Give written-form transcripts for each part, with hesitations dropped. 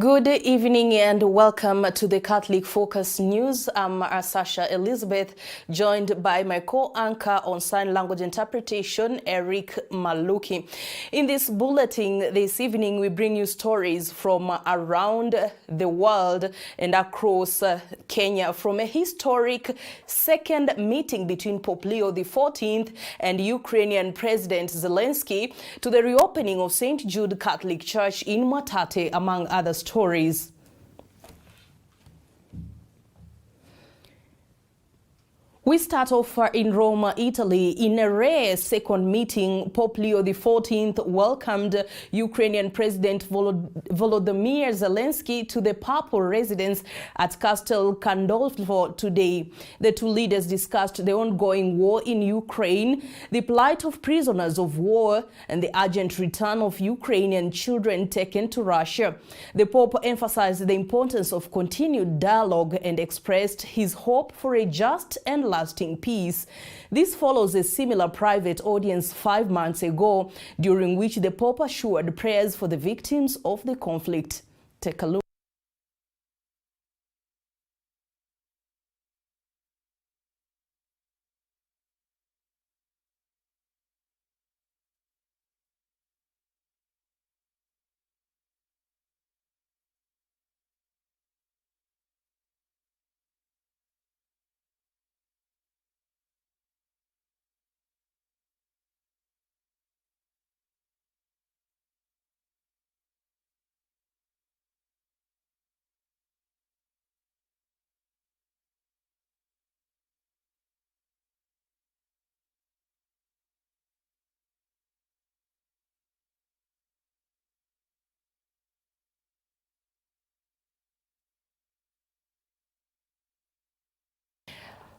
Good evening and welcome to the Catholic Focus News. I'm Sasha Elizabeth, joined by my co-anchor on sign language interpretation, Eric Maluki. In this bulletin this evening, we bring you stories from around the world and across Kenya, from a historic second meeting between Pope Leo XIV and Ukrainian President Zelensky to the reopening of St. Jude Catholic Church in Mwatate, among other stories. We start off in Rome, Italy. In a rare second meeting, Pope Leo XIV welcomed Ukrainian President Volodymyr Zelensky to the papal residence at Castel Gandolfo today. The two leaders discussed the ongoing war in Ukraine, the plight of prisoners of war, and the urgent return of Ukrainian children taken to Russia. The Pope emphasized the importance of continued dialogue and expressed his hope for a just and lasting peace. This follows a similar private audience 5 months ago, during which the Pope assured prayers for the victims of the conflict. Take a look.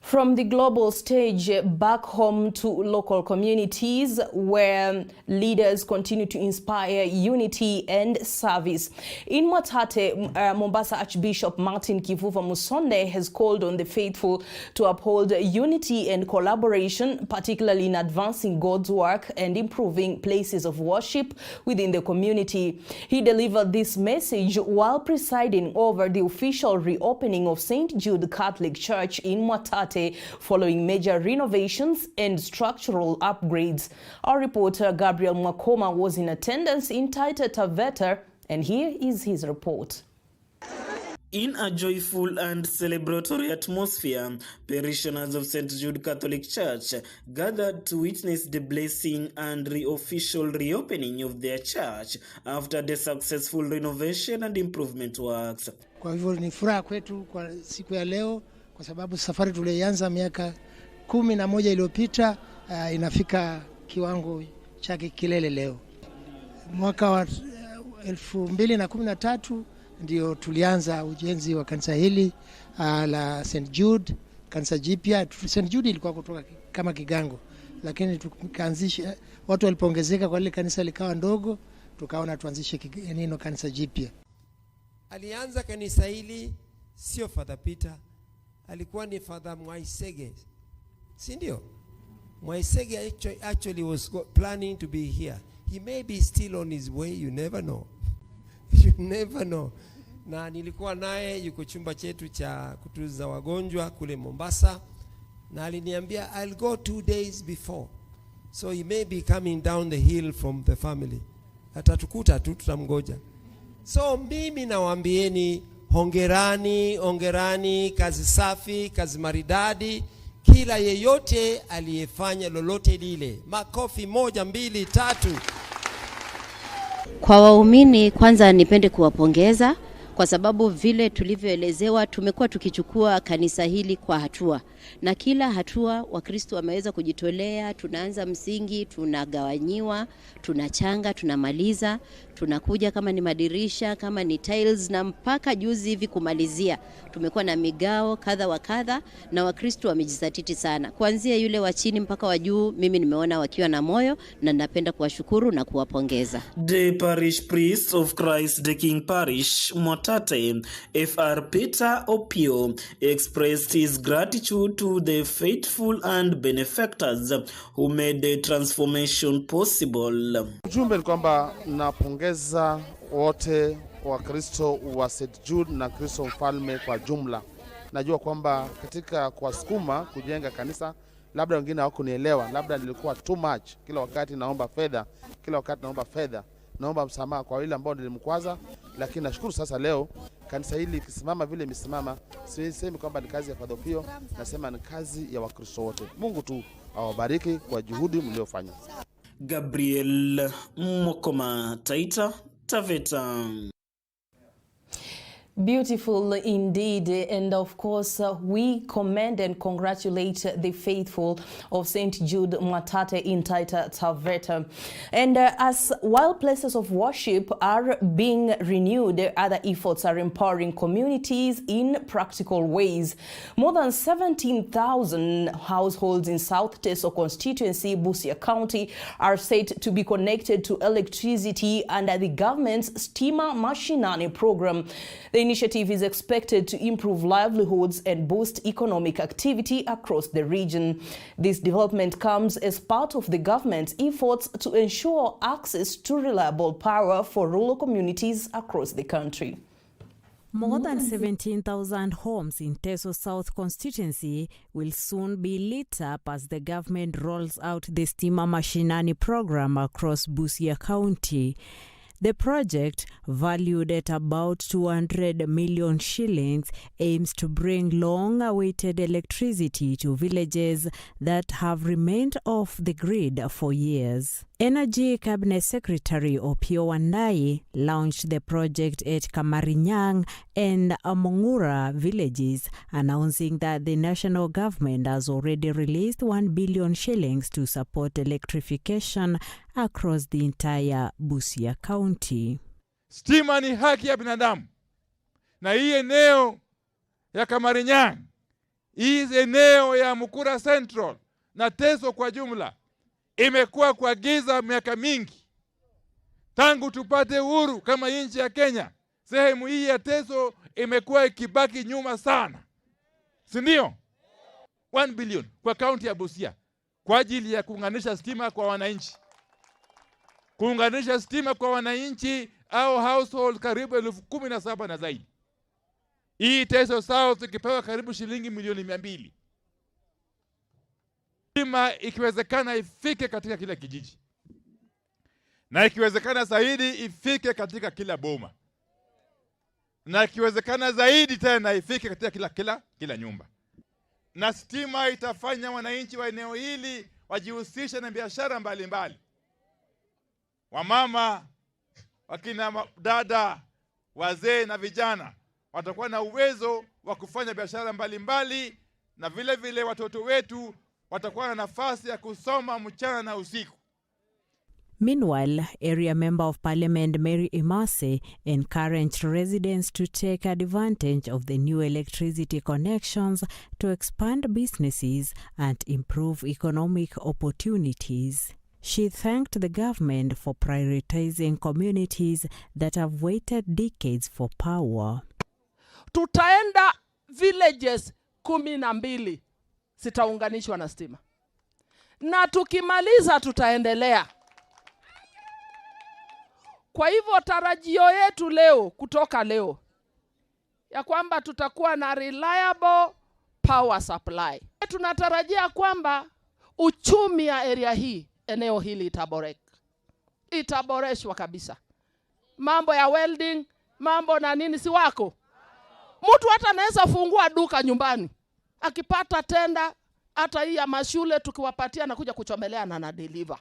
From the global stage back home to local communities, where leaders continue to inspire unity and service. In Mwatate, Mombasa Archbishop Martin Kivuva Musonde has called on the faithful to uphold unity and collaboration, particularly in advancing God's work and improving places of worship within the community. He delivered this message while presiding over the official reopening of St. Jude Catholic Church in Mwatate, following major renovations and structural upgrades. Our reporter Gabriel Mwakoma was in attendance in Taita Taveta, and here is his report. In a joyful and celebratory atmosphere, parishioners of St. Jude Catholic Church gathered to witness the blessing and official reopening of their church after the successful renovation and improvement works. Kwa hivyo ni furaha kwetu kwa siku ya leo, kwa sababu safari tulianza miaka 11 iliyopita inafika kiwango chake kilele leo. Mwaka wa 2013 ndio tulianza ujenzi wa kanisa hili la St. Jude, kanisa jipya. St. Jude ilikuwa kutoka kama kigango, lakini tukaanzisha, watu walipoongezeka kwa ile kanisa likawa ndogo, tukaona tuanzishe neno kanisa jipya. Alianza kanisa hili sio Father Peter, alikuwa ni Father Mwaisege, si ndio? Mwaisege actually was planning to be here. He may be still on his way, you never know. You never know. Na nilikuwa naye yuko chumba chetu cha kutunza wagonjwa kule Mombasa, na aliniambia I'll go 2 days before, so he may be coming down the hill from the family. Atatukuta tu, tutamgoja. So mimi nawaambieni hongerani, hongerani, kazi safi, kazi maridadi, kila yeyote aliyefanya lolote lile. Makofi 1, 2, 3. Kwa waumini, kwanza nipende kuwapongeza kwa sababu vile tulivyoelezewa tumekuwa tukichukua kanisa hili kwa hatua, na kila hatua Wakristo wameweza kujitolea. Tunaanza msingi, tunagawanyiwa, tunachanga, tunamaliza, tunakuja kama ni madirisha, kama ni tiles, na mpaka juzi hivi kumalizia tumekuwa na migao kadha wa kadha, na Wakristo wamejizatiti sana kuanzia yule wa chini mpaka wa juu. Mimi nimeona wakiwa na moyo, na napenda kuwashukuru na kuwapongeza. The parish priest of Christ the King Parish Mwatate, Fr. Peter Opio, expressed his gratitude to the faithful and benefactors who made the transformation possible. Ujumbe ni kwamba napongeza wote Wakristo wa St. Jude na Kristo Mfalme kwa jumla. Najua kwamba katika kuwasukuma kujenga kanisa, labda wengine hawakunielewa, labda nilikuwa too much. Kila wakati naomba fedha, naomba msamaha kwa wale ambao nilimkwaza, lakini nashukuru sasa leo kanisa hili ikisimama vile imesimama, sisemi kwamba ni kazi ya Father Pio, nasema ni kazi ya Wakristo wote. Mungu tu awabariki kwa juhudi mliofanya. Gabriel Mokoma, Taita Taveta. Beautiful indeed, and of course we commend and congratulate the faithful of St. Jude Mwatate in Taita Taveta. And as while places of worship are being renewed, other efforts are empowering communities in practical ways. More than 17,000 households in South Teso constituency, Busia County, are said to be connected to electricity under the government's Stima Mashinani program. The initiative is expected to improve livelihoods and boost economic activity across the region. This development comes as part of the government's efforts to ensure access to reliable power for rural communities across the country. More than 17,000 homes in Teso South constituency will soon be lit up as the government rolls out the Stima Mashinani program across Busia County. The project, valued at about 200 million shillings, aims to bring long-awaited electricity to villages that have remained off the grid for years. Energy Cabinet Secretary Opiyo Wandayi launched the project at Kamarinyang and Amongura villages, announcing that the national government has already released 1 billion shillings to support electrification across the entire Busia County. Stima ni haki ya binadamu. Na hii eneo ya Kamarinyang, hii eneo ya Mukura Central na Teso kwa jumla imekuwa kwa giza miaka mingi. Tangu tupate uhuru kama nchi ya Kenya, sehemu hii ya Teso imekuwa ikibaki nyuma sana. Si ndio? 1 billion kwa kaunti ya Busia kwa ajili ya kuunganisha stima kwa wananchi. Kuunganisha stima kwa wananchi au household karibu 17,000 na zaidi. Hii Teso South ikipewa karibu shilingi milioni 200. Stima ikiwezekana ifike katika kila kijiji. Na ikiwezekana zaidi ifike katika kila boma. Na ikiwezekana zaidi tena ifike katika kila nyumba. Na stima itafanya wananchi wa eneo hili wajihusishe na biashara mbalimbali. Wamama, wakina dada, wazee na vijana watakuwa na uwezo wa kufanya biashara mbalimbali, na vile vile watoto wetu watakuwa na nafasi ya kusoma mchana na usiku. Meanwhile, Area Member of Parliament Mary Imase encouraged residents to take advantage of the new electricity connections to expand businesses and improve economic opportunities. She thanked the government for prioritizing communities that have waited decades for power. Tutaenda villages 12 zitaunganishwa na stima. Na tukimaliza tutaendelea. Kwa hivyo tarajio yetu leo, kutoka leo, ya kwamba tutakuwa na reliable power supply. Tunatarajia kwamba uchumi ya area hii, eneo hili itaboreshwa kabisa. Mambo ya welding, mambo na nini si wako. Mtu hata anaweza fungua duka nyumbani. Akipata tenda, hata hii ya mashule tukiwapatia na kuja kuchomelea na deliver.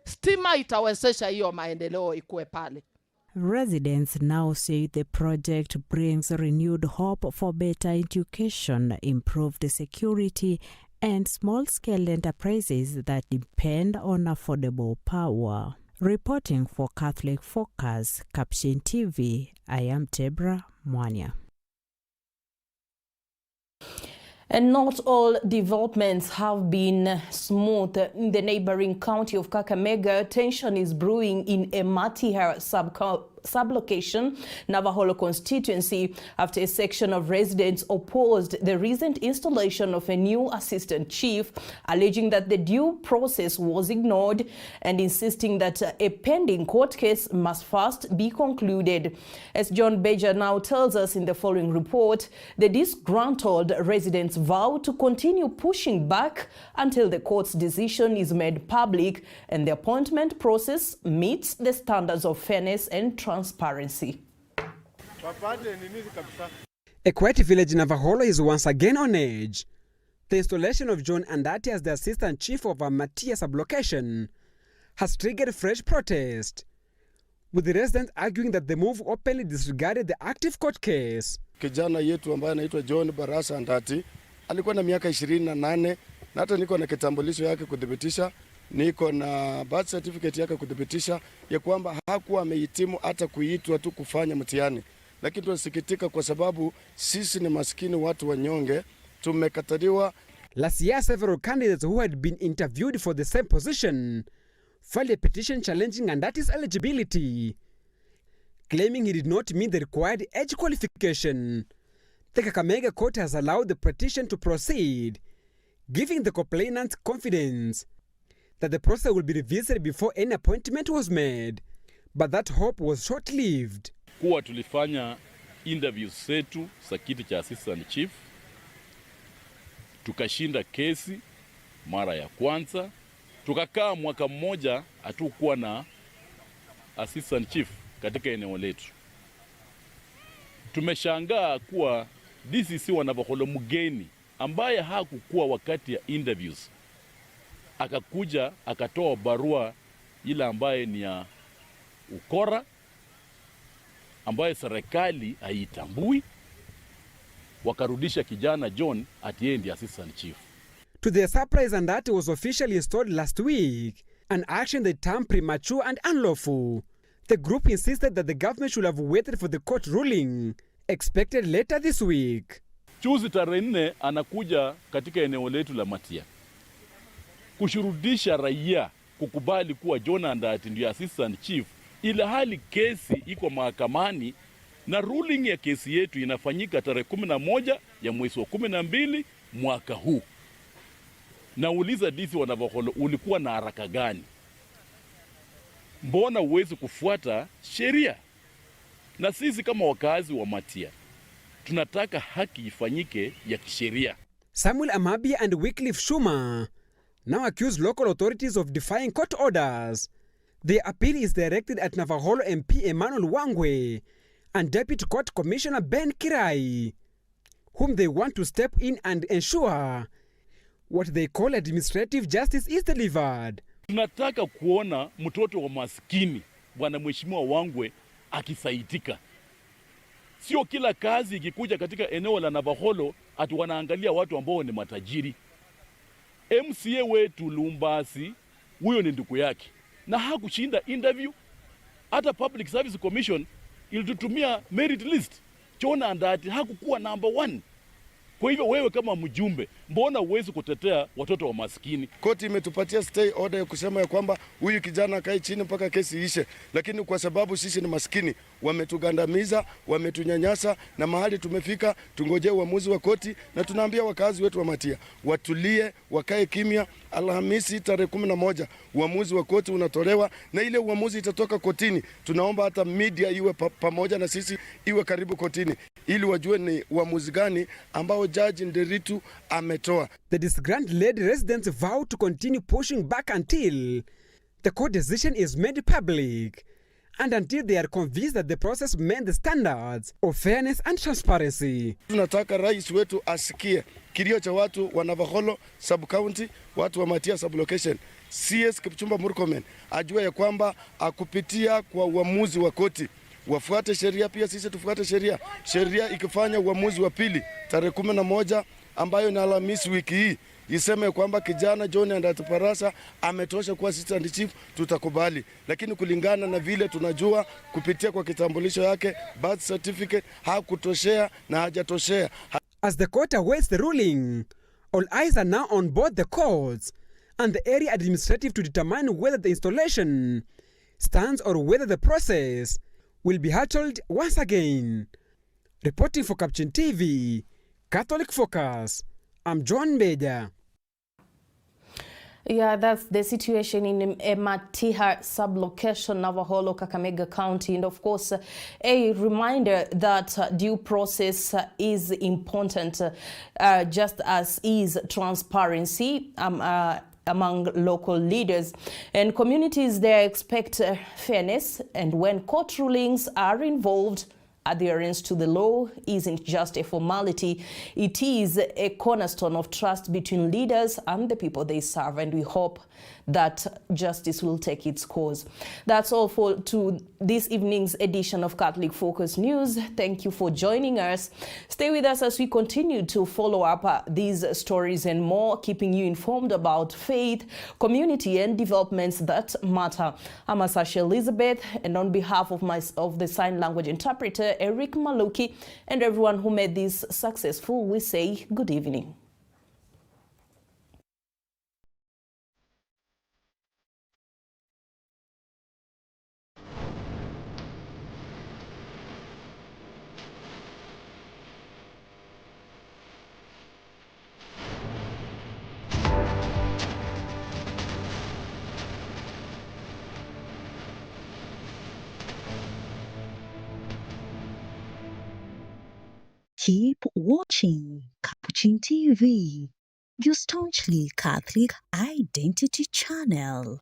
Stima itawezesha hiyo maendeleo ikuwe pale. Residents now say the project brings renewed hope for better education, improved security, and small-scale enterprises that depend on affordable power. Reporting for Catholic Focus, Capuchin TV, I am Debra Mwanya. And not all developments have been smooth. In the neighboring county of Kakamega, tension is brewing in Ematiha sublocation, Navaholo constituency, after a section of residents opposed the recent installation of a new assistant chief, alleging that the due process was ignored and insisting that a pending court case must first be concluded. As John Beja now tells us in the following report, the disgruntled residents vow to continue pushing back until the court's decision is made public and the appointment process meets the standards of fairness and transparency. Equity Village Navaholo is once again on edge. The installation of John Andati as the assistant chief of Matia sublocation has triggered fresh protest, with the residents arguing that the move openly disregarded the active court case. Kijana yetu ambaye anaitwa John Barasa Andati alikuwa na miaka 28 na hata niko na kitambulisho yake kudhibitisha, niko na birth certificate yake kudhibitisha ya kwamba hakuwa amehitimu hata kuitwa tu kufanya mtihani. Lakini tunasikitika kwa sababu sisi ni maskini, watu wanyonge, tumekataliwa. Last year, several candidates who had been interviewed for the same position filed a petition challenging Andati's eligibility, claiming he did not meet the required age qualification. The Kakamega court has allowed the petition to proceed, giving the complainants confidence that the process will be revisited before any appointment was made. But that hope was short-lived. Kuwa tulifanya interviews zetu za kiti cha assistant chief, tukashinda kesi mara ya kwanza, tukakaa mwaka mmoja hatukuwa na assistant chief katika eneo letu. Tumeshangaa kuwa DCC wa Navaholo mgeni ambaye hakukuwa wakati ya interviews akakuja akatoa barua ile ambaye ni ya ukora ambaye serikali haitambui, wakarudisha kijana John ati yeye ndiye assistant chief. To their surprise, Andati was officially installed last week, an action they termed premature and unlawful. The group insisted that the government should have waited for the court ruling, expected later this week. Juzi tarehe 4 anakuja katika eneo letu la Matia kushurudisha raia kukubali kuwa John Andati ndiye assistant chief, ila hali kesi iko mahakamani na ruling ya kesi yetu inafanyika tarehe 11 ya mwezi wa 12 mwaka huu. Nauliza DC wa Navaholo, ulikuwa na haraka gani? Mbona uwezi kufuata sheria? Na sisi kama wakazi wa Matia tunataka haki ifanyike ya kisheria. Samuel Amabia and Wycliffe Schumer now accuse local authorities of defying court orders. Their appeal is directed at Navaholo MP Emmanuel Wangwe and Deputy Court Commissioner Ben Kirai, whom they want to step in and ensure what they call administrative justice is delivered. Tunataka kuona mtoto wa maskini bwana mheshimiwa Wangwe akisaidika. Sio kila kazi ikikuja katika eneo la Navaholo ati wanaangalia watu ambao ni matajiri. MCA wetu Lumbasi, huyo ni ndugu yake na hakushinda interview. Hata Public Service Commission ilitutumia merit list. John Andati hakukuwa number 1. Kwa hivyo wewe kama mjumbe, mbona uwezi kutetea watoto wa maskini? Koti imetupatia stay order ya kusema ya kwamba huyu kijana akae chini mpaka kesi ishe, lakini kwa sababu sisi ni maskini, wametugandamiza, wametunyanyasa, na mahali tumefika tungojee uamuzi wa koti. Na tunaambia wakazi wetu wa Matia watulie, wakae kimya. Alhamisi tarehe 11 uamuzi wa koti unatolewa, na ile uamuzi itatoka kotini. Tunaomba hata media iwe pamoja na sisi, iwe karibu kotini ili wajue ni uamuzi gani ambao Judge Nderitu ametoa. The disgruntled residents vow to continue pushing back until the court decision is made public and until they are convinced that the process met the standards of fairness and transparency. Tunataka rais wetu asikie kilio cha watu wa Navaholo sub county, watu wa Matia sub location. CS Kipchumba Murkomen ajue ya kwamba akupitia kwa uamuzi wa koti wafuate sheria, pia sisi tufuate sheria. Sheria ikifanya uamuzi wa pili tarehe 11 ambayo ni Alhamisi wiki hii iseme kwamba kijana John Andati Barasa ametosha kuwa assistant chief, tutakubali. Lakini kulingana na vile tunajua kupitia kwa kitambulisho yake, birth certificate, hakutoshea na hajatoshea. As the court awaits the ruling, all eyes are now on both the courts and the area administrative to determine whether the installation stands or whether the process will be held once again. Reporting for Capuchin TV, Catholic Focus, I'm John Beja. Yeah, that's the situation in Matiha sublocation, Navaholo, Kakamega County. And of course, a reminder that due process is important, just as is transparency among local leaders. And communities there expect fairness, and when court rulings are involved, adherence to the law isn't just a formality, it is a cornerstone of trust between leaders and the people they serve, and we hope that justice will take its course. That's all for this evening's edition of Catholic Focus News. Thank you for joining us. Stay with us as we continue to follow up these stories and more, keeping you informed about faith, community, and developments that matter. I'm Asasha Elizabeth, and on behalf of the sign language interpreter Eric Maluki and everyone who made this successful, we say good evening. Keep watching Capuchin TV, your staunchly Catholic identity channel.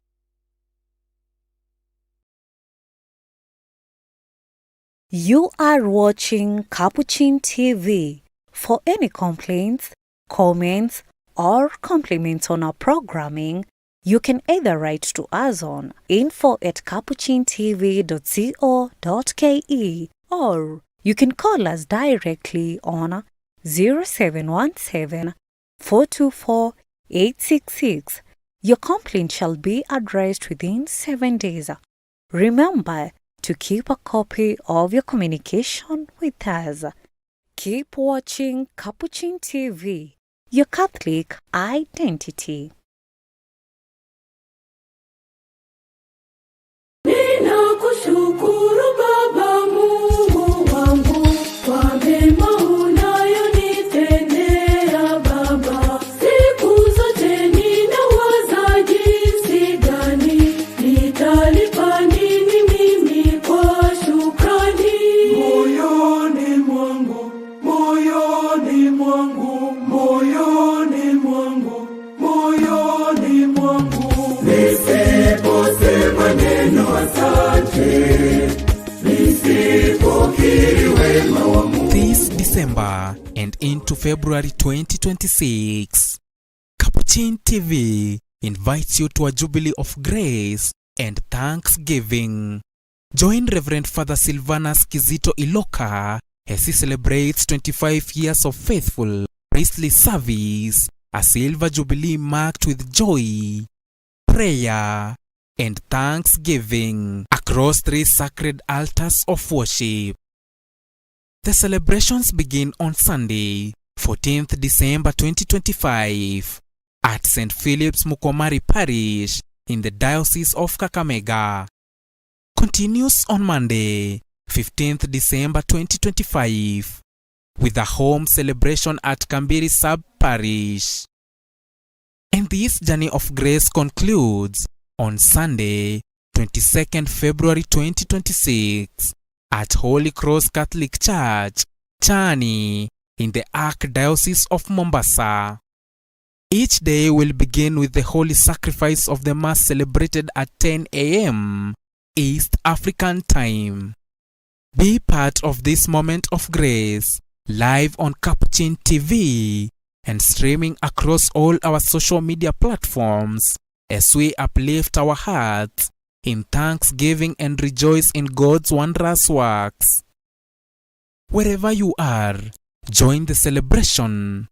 You are watching Capuchin TV. For any complaints, comments, or compliments on our programming, you can either write to us on info@capuchintv.co.ke or you can call us directly on 0717 424 866. Your complaint shall be addressed within 7 days. Remember to keep a copy of your communication with us. Keep watching Capuchin TV, your Catholic identity. Ninakushukuru Baba Mungu wangu kwa mema unayonitendea Baba. Siku zote ninawaza jinsi gani nitalipa nini mimi kwa shukrani. Moyoni mwangu, moyoni mwangu, moyoni mwangu, moyoni mwangu. Nisiposema neno asante, nisipokiri wema wa Mungu. This December and into February 2026, Capuchin TV invites you to a Jubilee of Grace and Thanksgiving. Join Reverend Father Silvanus Kizito Iloka as he celebrates 25 years of faithful priestly service, a silver jubilee marked with joy, prayer, and thanksgiving across 3 sacred altars of worship. The celebrations begin on Sunday, 14th December 2025, at St. Philip's Mukomari Parish in the Diocese of Kakamega. Continues on Monday, 15th December 2025, with a home celebration at Kambiri Sub-Parish. And this journey of grace concludes on Sunday, 22nd February 2026, at Holy Cross Catholic Church, Chani, in the Archdiocese of Mombasa. Each day will begin with the holy sacrifice of the Mass celebrated at 10 a.m. East African time. Be part of this moment of grace, live on Capuchin TV and streaming across all our social media platforms as we uplift our hearts in thanksgiving and rejoice in God's wondrous works. Wherever you are, join the celebration.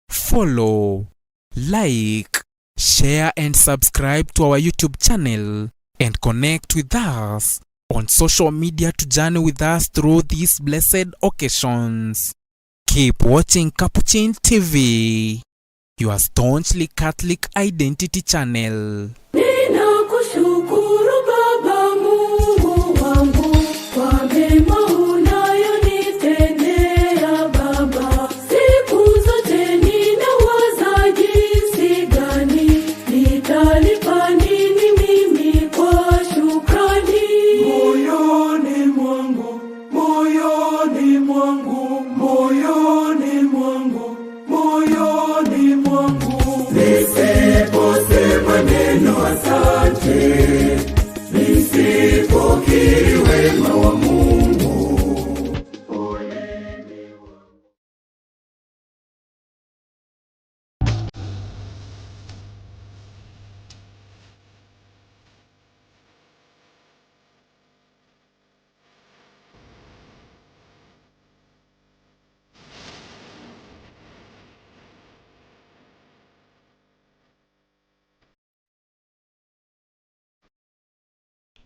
Follow, like, share and subscribe to our YouTube channel and connect with us on social media to journey with us through these blessed occasions. Keep watching Capuchin TV, your staunchly Catholic identity channel. Ninakushukuru Baba Mungu wangu kwa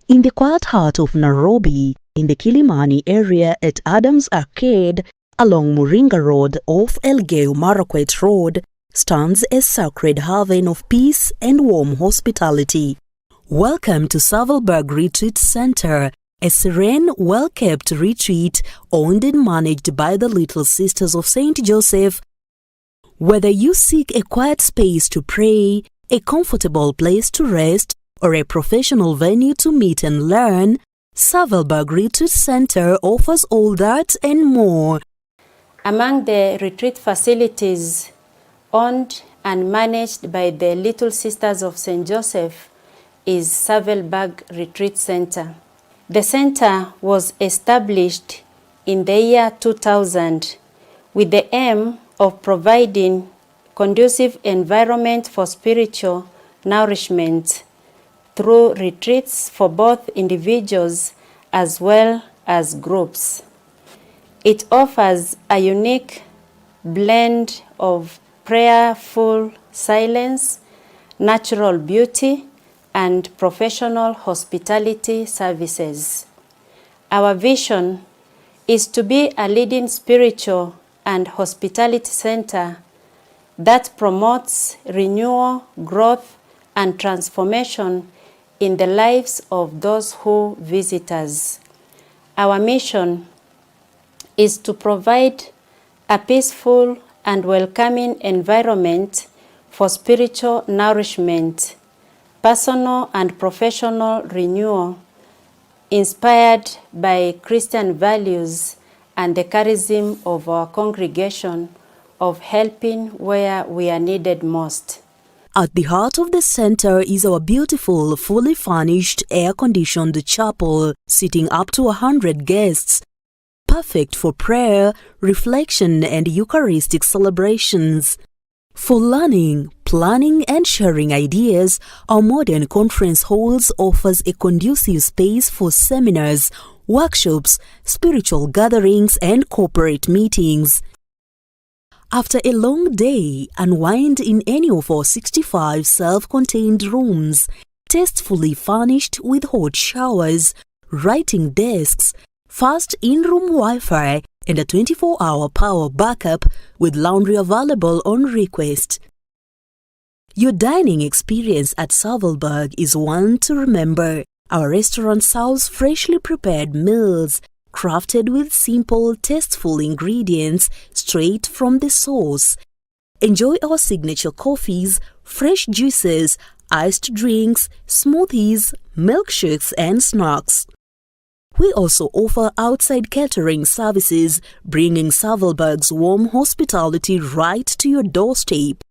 In the quiet heart of Nairobi, in the Kilimani area at Adams Arcade, along Moringa Road off Elgeyo Marakwet Road, stands a sacred haven of peace and warm hospitality. Welcome to Savalburg Retreat Center, a serene, well-kept retreat owned and managed by the Little Sisters of St. Joseph. Whether you seek a quiet space to pray, a comfortable place to rest, or a professional venue to meet and learn, Savalburg Retreat Center offers all that and more. Among the retreat facilities owned and managed by the Little Sisters of St. Joseph is Savalburg Retreat Center. The center was established in the year 2000 with the aim of providing conducive environment for spiritual nourishment through retreats for both individuals as well as groups. It offers a unique blend of prayerful silence, natural beauty, and professional hospitality services. Our vision is to be a leading spiritual and hospitality center that promotes renewal, growth, and transformation in the lives of those who visit us. Our mission is to provide a peaceful and welcoming environment for spiritual nourishment, personal and professional renewal, inspired by Christian values and the charism of our congregation of helping where we are needed most. At the heart of the center is our beautiful, fully furnished, air-conditioned chapel, seating up to 100 guests, perfect for prayer, reflection, and Eucharistic celebrations. For learning, planning, and sharing ideas, our modern conference halls offers a conducive space for seminars, workshops, spiritual gatherings, and corporate meetings. After a long day, unwind in any of our 65 self-contained rooms, tastefully furnished with hot showers, writing desks, fast in-room Wi-Fi, and a 24-hour power backup with laundry available on request. Your dining experience at Savalburg is one to remember. Our restaurant serves freshly prepared meals, crafted with simple, tasteful ingredients straight from the source. Enjoy our signature coffees, fresh juices, iced drinks, smoothies, milkshakes, and snacks. We also offer outside catering services, bringing Savalburg's warm hospitality right to your doorstep.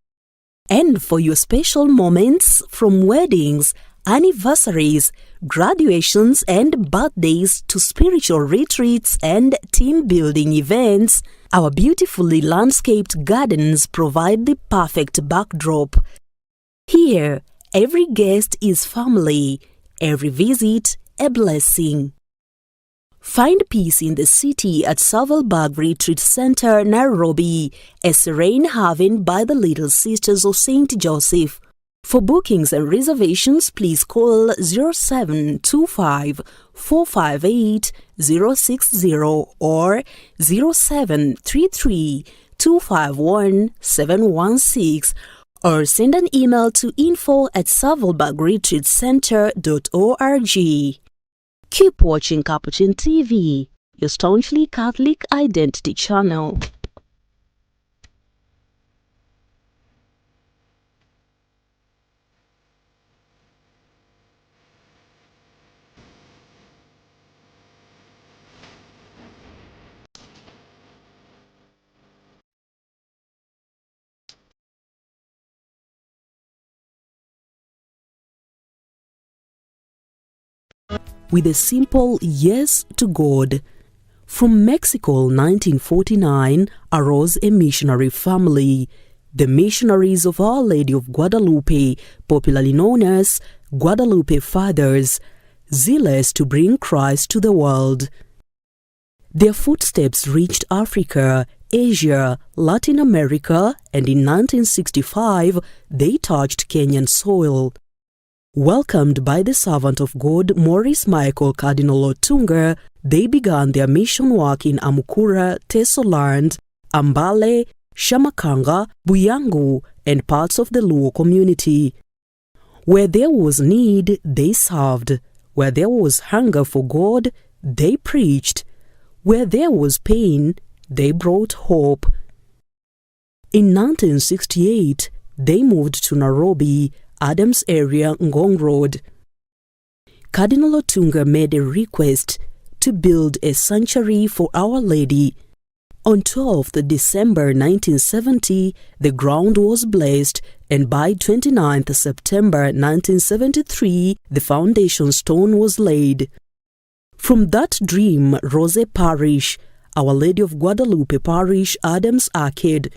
And for your special moments, from weddings, anniversaries, graduations, and birthdays to spiritual retreats and team-building events, our beautifully landscaped gardens provide the perfect backdrop. Here, every guest is family, every visit a blessing. Find peace in the city at Savalburg Retreat Center, Nairobi, a serene haven by the Little Sisters of St. Joseph. For bookings and reservations, please call 0725 458 060 or 0733 251 716 or send an email to info@savalburgretreatcenter.org. Keep watching Capuchin TV, your staunchly Catholic identity channel. With a simple yes to God. From Mexico, 1949, arose a missionary family, the Missionaries of Our Lady of Guadalupe, popularly known as Guadalupe Fathers, zealous to bring Christ to the world. Their footsteps reached Africa, Asia, Latin America, and in 1965, they touched Kenyan soil. Welcomed by the servant of God Maurice Michael Cardinal OTUNGA, they began their mission work in Amukura, Tesoland, Ambale, Shamakanga, Buyangu, and parts of the Luo community. Where there was need, they served. Where there was hunger for God, they preached. Where there was pain, they brought hope. In 1968, they moved to Nairobi, Adams area, Ngong Road. Cardinal OTUNGA made a request to build a sanctuary for Our Lady. On 12th December 1970, the ground was blessed, and by 29th September 1973, the foundation stone was laid. From that dream rose a parish, Our Lady of Guadalupe Parish, Adams Arcade.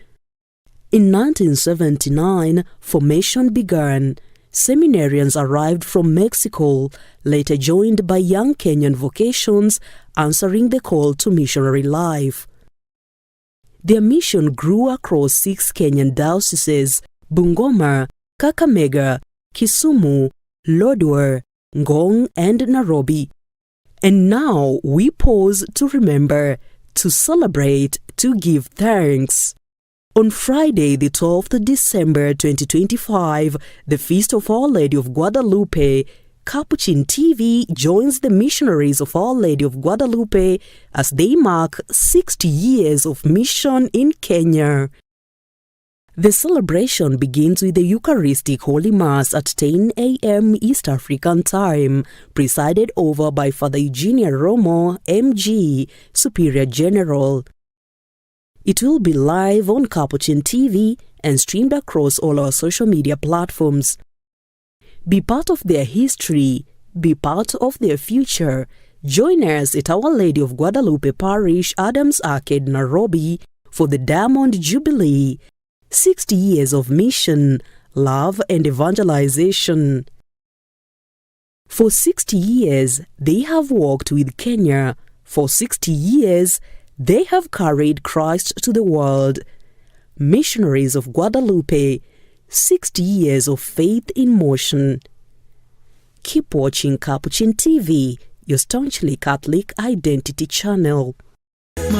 In 1979, formation began. Seminarians arrived from Mexico, later joined by young Kenyan vocations, answering the call to missionary life. Their mission grew across 6 Kenyan dioceses: Bungoma, Kakamega, Kisumu, Lodwar, Ngong, and Nairobi. And now we pause to remember, to celebrate, to give thanks. On Friday, the 12th December 2025, the Feast of Our Lady of Guadalupe, Capuchin TV joins the missionaries of Our Lady of Guadalupe as they mark 60 years of mission in Kenya. The celebration begins with the Eucharistic Holy Mass at 10 a.m. East African Time, presided over by Father Eugenia Romo, MG, Superior General. It will be live on Capuchin TV and streamed across all our social media platforms. Be part of their history, be part of their future. Join us at Our Lady of Guadalupe Parish, Adams Arcade, Nairobi for the Diamond Jubilee. 60 years of mission, love and evangelization. For 60 years, they have walked with Kenya. For 60 years, they have carried Christ to the world. Missionaries of Guadalupe, 60 years of faith in motion. Keep watching Capuchin TV, your staunchly Catholic identity channel.